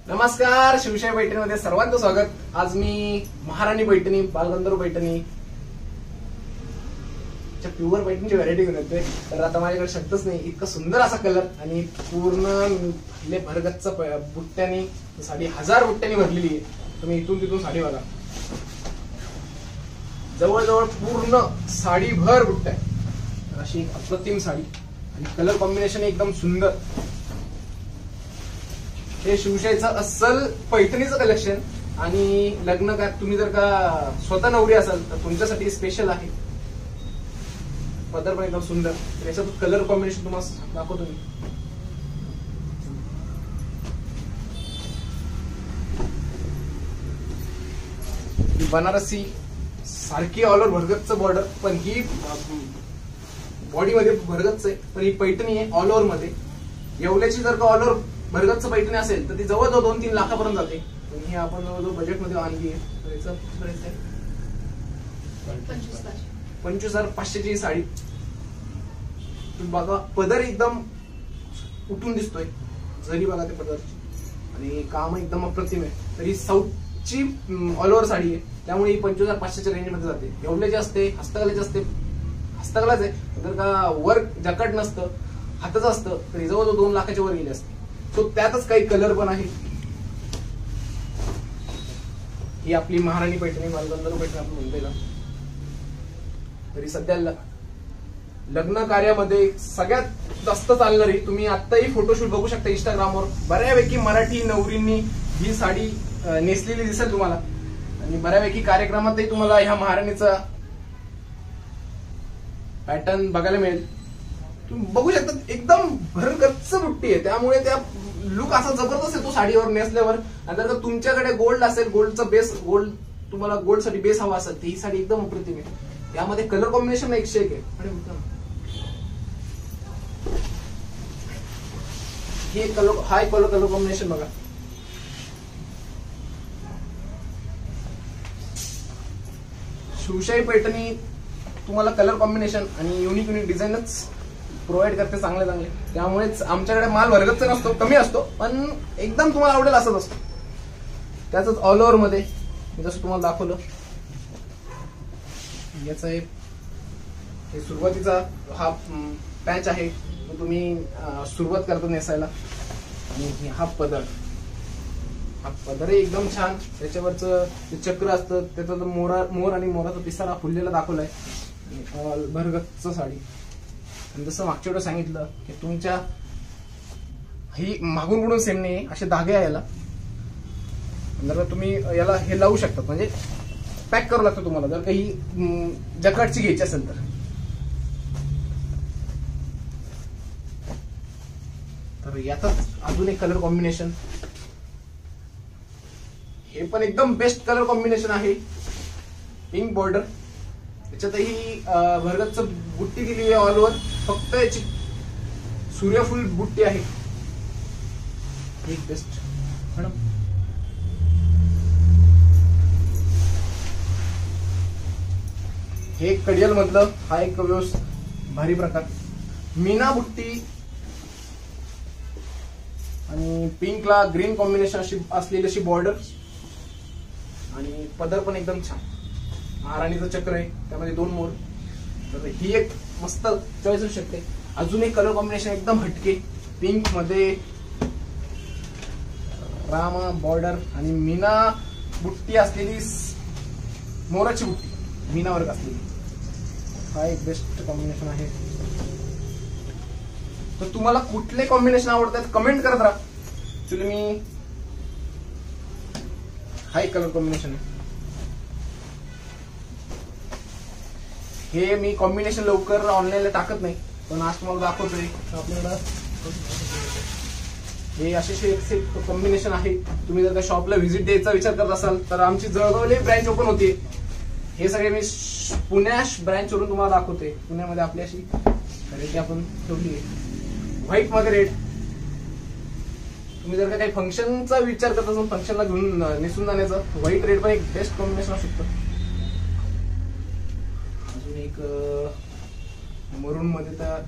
नमस्कार, शिवशाही पैठणीमध्ये सर्वांचं स्वागत। आज मी महाराणी पैठणी, बालगंधर्व पैठणी प्युअर पैठणीची व्हरायटी घेऊन येतोय। तर आता माझ्याकडे शब्दच नाही, इतका सुंदर असा कलर आणि पूर्ण भरगच्च बुट्ट्यानी साडी 1000 बुट्ट्यानी भरलेली आहे। तुम्ही इथून तिथून साडी बघा, जवळजवळ पूर्ण साडी भर बुट्ट्या, अशी अप्रतिम साडी आणि कलर कॉम्बिनेशन एकदम सुंदर। हे शिवशाहीचं अस्सल पैठणीचं कलेक्शन आणि लग्न का तुम्ही जर का स्वतः नवरी असाल तर तुमच्यासाठी स्पेशल आहे। पदर पण एकदम सुंदर, याच्यात कलर कॉम्बिनेशन तुम्हाला दाखवतो मी। बनारसी सारखी ऑल ओव्हर भरगच्च बॉर्डर, पण ही बॉडी मध्ये भरगच्च आहे, पण ही पैठणी आहे ऑल ओव्हर मध्ये। येवल्याची जर का ऑल ओव्हर भरगच्च पैठणी असेल तर ती जवळजवळ 2-3 लाखापर्यंत जाते, पण ही आपण जवळजवळ बजेट मध्ये आणली आहे। तर याचं प्राइस आहे 25,500 ची साडी। बघा, पदर एकदम उठून दिसतोय, जरी बघा ते पदरची, आणि काम एकदम अप्रतिम आहे। तर ही साऊथची ऑल ओव्हर साडी आहे, त्यामुळे ही 25,500 च्या रेंज मध्ये जाते। येवल्याची असते, हस्तकलेची असते, हस्तकलाच आहे। जर का वर्क जकाट नसतं, हाताचं असतं, तर ही जवळजवळ 2 लाखाच्या वर गेली असते। तो त्यातच काही कलर पण आहे। ही आपली महाराणी पैठणी, बालगंधर्व पैठणी आपण म्हणतोय ना, तरी सध्या लग्न कार्यामध्ये सगळ्यात जास्त चालणारी, तुम्ही आत्ताही फोटोशूट बघू शकता इंस्टाग्रामवर, बऱ्यापैकी मराठी नवरींनी ही साडी नेसलेली दिसेल तुम्हाला, आणि बऱ्यापैकी कार्यक्रमातही तुम्हाला ह्या महाराणीचा पॅटर्न बघायला मिळेल। तुम्ही बघू शकता एकदम भरगच्च बुट्टी आहे, त्यामुळे त्या लुक असा जबरदस्त येतो साडीवर नेसल्यावर। आणि जर तुमच्याकडे गोल्ड असेल, गोल्डचा बेस, गोल्ड तुम्हाला गोल्ड साठी बेस हवा असेल, तर ही साडी एकदम अप्रतिम आहे। यामध्ये कलर कॉम्बिनेशन 101 आहे। हे कलर, हाय कलर कॉम्बिनेशन बघा, शिवशाही पैठणी तुम्हाला कलर कॉम्बिनेशन आणि युनिक डिझाईनच प्रोव्हाइड करते चांगले चांगले। त्यामुळेच आमच्याकडे माल वर्गच नसतो, कमी असतो, पण एकदम तुम्हाला आवडेल असंच असतो। त्याच ऑल ओव्हर मध्ये जसं तुम्हाला दाखवलं, याचा हे सुरुवातीचा हा पॅच आहे, तो तुम्ही सुरुवात करता नेसायला। आणि हा पदर, हा पदर एकदम छान, त्याच्यावरचं जे चक्र असतं त्याचा मोर आणि मोराचा पिसारा फुललेला दाखवलाय, भरगच्च साडी। जसं मागच्या वेळेस सांगितलं की तुमच्या ही मागून पुढून सेम नाही, असे धागे आहे याला, जर तुम्ही याला हे लावू शकता, म्हणजे पॅक करावं लागतं तुम्हाला जर काही जकाटची घ्यायची असेल तर यातच अजून एक कलर कॉम्बिनेशन, हे पण एकदम बेस्ट कलर कॉम्बिनेशन आहे। पिंक बॉर्डर, त्याच्यातही भरगच्च बुट्टी दिली आहे ऑल ओव्हर, फक्त याची सूर्यफूल बुट्टी आहे, एक बेस्ट मॅडम। हे कडियल मधलं हा एक भारी प्रकार, मीना बुट्टी आणि पिंकला ग्रीन कॉम्बिनेशन अशी असलेली अशी बॉर्डर, आणि पदर पण एकदम छान, महाराणीचं चक्र आहे, त्यामध्ये 2 मोर। तर ही एक मस्त चॉईस होऊ शकते। अजून एक कलर कॉम्बिनेशन एकदम हटके, पिंक मध्ये रामा बॉर्डर आणि मीना बुट्टी असलेली, मोराची बुट्टी मीना वर्क असलेली, हा एक बेस्ट कॉम्बिनेशन आहे। तर तुम्हाला कुठले कॉम्बिनेशन आवडतात कमेंट करत राहा। ऍक्च्युली मी हा एक कलर कॉम्बिनेशन आहे, हे मी कॉम्बिनेशन लवकर ऑनलाईनला टाकत नाही, पण आज तुम्हाला दाखवतोय। आपल्याला हे असे कॉम्बिनेशन आहे। तुम्ही जर का शॉपला व्हिजिट द्यायचा विचार करत असाल तर आमची जळगावला ब्रँच ओपन होते। हे सगळे मी पुण्या ब्रँच वरून तुम्हाला दाखवतोय। पुण्यामध्ये आपली अशी व्हरायटी आपण ठेवली आहे, व्हाईट मध्ये रेड। तुम्ही जर का काही फंक्शनचा विचार करत असाल, फंक्शनला घेऊन नेसून जाण्याचा, व्हाईट रेड पण एक बेस्ट कॉम्बिनेशन असू शकतं। एक मरून मध्ये तर